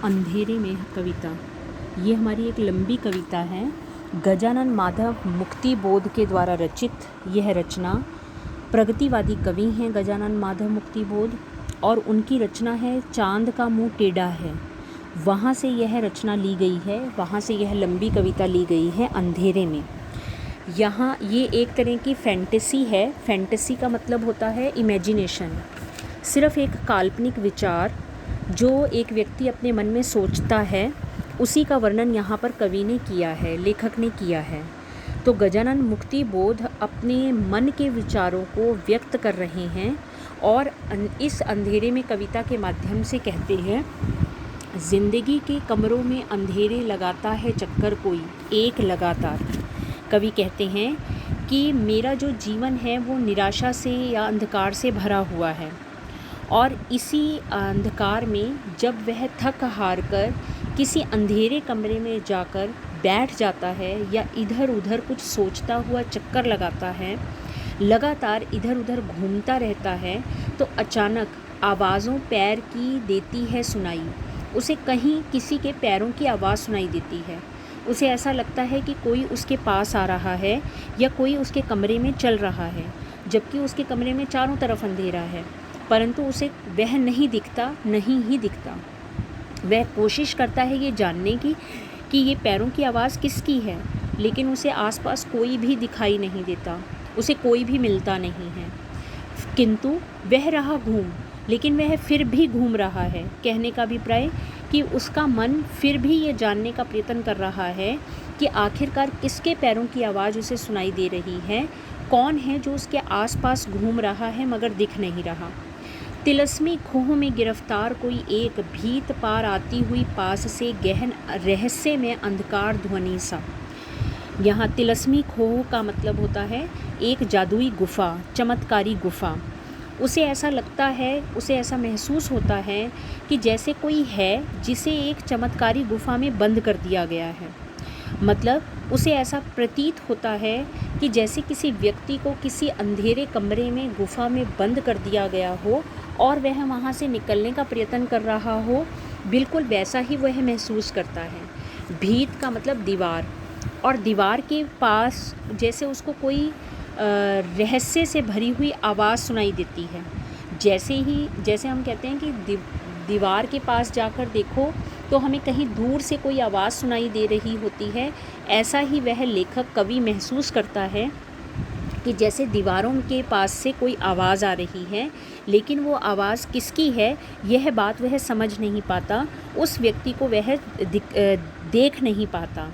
अंधेरे में कविता। ये हमारी एक लंबी कविता है। गजानन माधव मुक्तिबोध के द्वारा रचित यह रचना। प्रगतिवादी कवि हैं गजानन माधव मुक्तिबोध और उनकी रचना है चांद का मुंह टेढ़ा है। वहाँ से यह रचना ली गई है, वहाँ से यह लंबी कविता ली गई है अंधेरे में। यहाँ ये एक तरह की फैंटेसी है। फैंटेसी का मतलब होता है इमेजिनेशन, सिर्फ़ एक काल्पनिक विचार जो एक व्यक्ति अपने मन में सोचता है, उसी का वर्णन यहाँ पर कवि ने किया है, लेखक ने किया है। तो गजानन मुक्तिबोध अपने मन के विचारों को व्यक्त कर रहे हैं और इस अंधेरे में कविता के माध्यम से कहते हैं, ज़िंदगी के कमरों में अंधेरे लगाता है चक्कर कोई एक लगातार। कवि कहते हैं कि मेरा जो जीवन है वो निराशा से या अंधकार से भरा हुआ है और इसी अंधकार में जब वह थक हार कर किसी अंधेरे कमरे में जाकर बैठ जाता है या इधर उधर कुछ सोचता हुआ चक्कर लगाता है, लगातार इधर उधर घूमता रहता है, तो अचानक आवाज़ों पैर की देती है सुनाई। उसे कहीं किसी के पैरों की आवाज़ सुनाई देती है। उसे ऐसा लगता है कि कोई उसके पास आ रहा है या कोई उसके कमरे में चल रहा है, जबकि उसके कमरे में चारों तरफ अंधेरा है, परंतु उसे वह नहीं दिखता, नहीं ही दिखता। वह कोशिश करता है ये जानने की कि ये पैरों की आवाज़ किसकी है, लेकिन उसे आसपास कोई भी दिखाई नहीं देता, उसे कोई भी मिलता नहीं है। किंतु वह रहा घूम, लेकिन वह फिर भी घूम रहा है। कहने का अभिप्राय कि उसका मन फिर भी ये जानने का प्रयत्न कर रहा है कि आखिरकार किसके पैरों की आवाज़ उसे सुनाई दे रही है, कौन है जो उसके आसपास घूम रहा है मगर दिख नहीं रहा। तिलस्मी खोह में गिरफ्तार कोई एक भीत पार आती हुई पास से गहन रहस्य में अंधकार ध्वनि सा। यहाँ तिलस्मी खोह का मतलब होता है एक जादुई गुफा, चमत्कारी गुफा। उसे ऐसा लगता है, उसे ऐसा महसूस होता है कि जैसे कोई है जिसे एक चमत्कारी गुफा में बंद कर दिया गया है। मतलब उसे ऐसा प्रतीत होता है कि जैसे किसी व्यक्ति को किसी अंधेरे कमरे में गुफा में बंद कर दिया गया हो और वह वहाँ से निकलने का प्रयत्न कर रहा हो, बिल्कुल वैसा ही वह महसूस करता है। भीत का मतलब दीवार, और दीवार के पास जैसे उसको कोई रहस्य से भरी हुई आवाज़ सुनाई देती है। जैसे हम कहते हैं कि दीवार के पास जाकर देखो तो हमें कहीं दूर से कोई आवाज़ सुनाई दे रही होती है, ऐसा ही वह लेखक कवि महसूस करता है कि जैसे दीवारों के पास से कोई आवाज़ आ रही है, लेकिन वो आवाज़ किसकी है यह बात वह समझ नहीं पाता, उस व्यक्ति को वह देख नहीं पाता।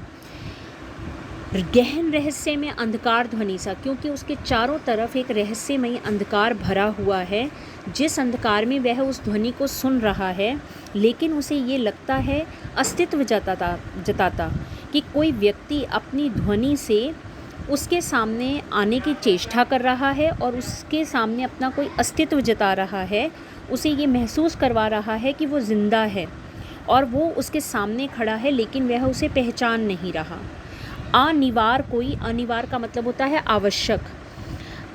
गहन रहस्य में अंधकार ध्वनि सा, क्योंकि उसके चारों तरफ एक रहस्यमय अंधकार भरा हुआ है। जिस अंधकार में वह उस ध्वनि को सुन रहा है, लेकिन उसे ये लगता है अस्तित्व जताता कि कोई व्यक्ति अपनी ध्वनि से उसके सामने आने की चेष्टा कर रहा है और उसके सामने अपना कोई अस्तित्व जता रहा है। उसे ये महसूस करवा रहा है कि वो ज़िंदा है और वो उसके सामने खड़ा है, लेकिन वह उसे पहचान नहीं रहा। अनिवार्य कोई, अनिवार्य का मतलब होता है आवश्यक।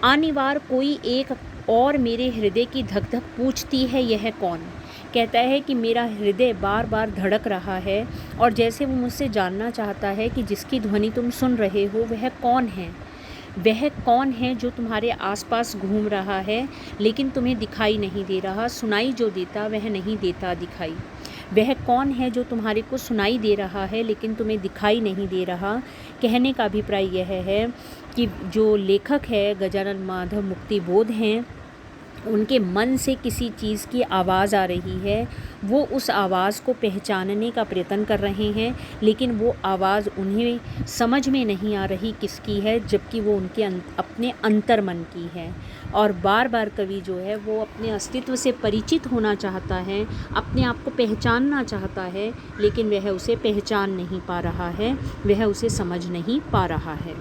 अनिवार्य कोई एक और मेरे हृदय की धक धक पूछती है, यह कौन? कहता है कि मेरा हृदय बार बार धड़क रहा है और जैसे वो मुझसे जानना चाहता है कि जिसकी ध्वनि तुम सुन रहे हो वह कौन है। वह कौन है जो तुम्हारे आसपास घूम रहा है लेकिन तुम्हें दिखाई नहीं दे रहा, सुनाई जो देता वह नहीं देता दिखाई। वह कौन है जो तुम्हारे को सुनाई दे रहा है लेकिन तुम्हें दिखाई नहीं दे रहा। कहने का अभिप्राय यह है कि जो लेखक है गजानन माधव मुक्तिबोध हैं, उनके मन से किसी चीज़ की आवाज़ आ रही है, वो उस आवाज़ को पहचानने का प्रयत्न कर रहे हैं, लेकिन वो आवाज़ उन्हें समझ में नहीं आ रही किसकी है, जबकि वो उनके अपने अंतर्मन की है। और बार बार कवि जो है वो अपने अस्तित्व से परिचित होना चाहता है, अपने आप को पहचानना चाहता है, लेकिन वह उसे पहचान नहीं पा रहा है, वह उसे समझ नहीं पा रहा है।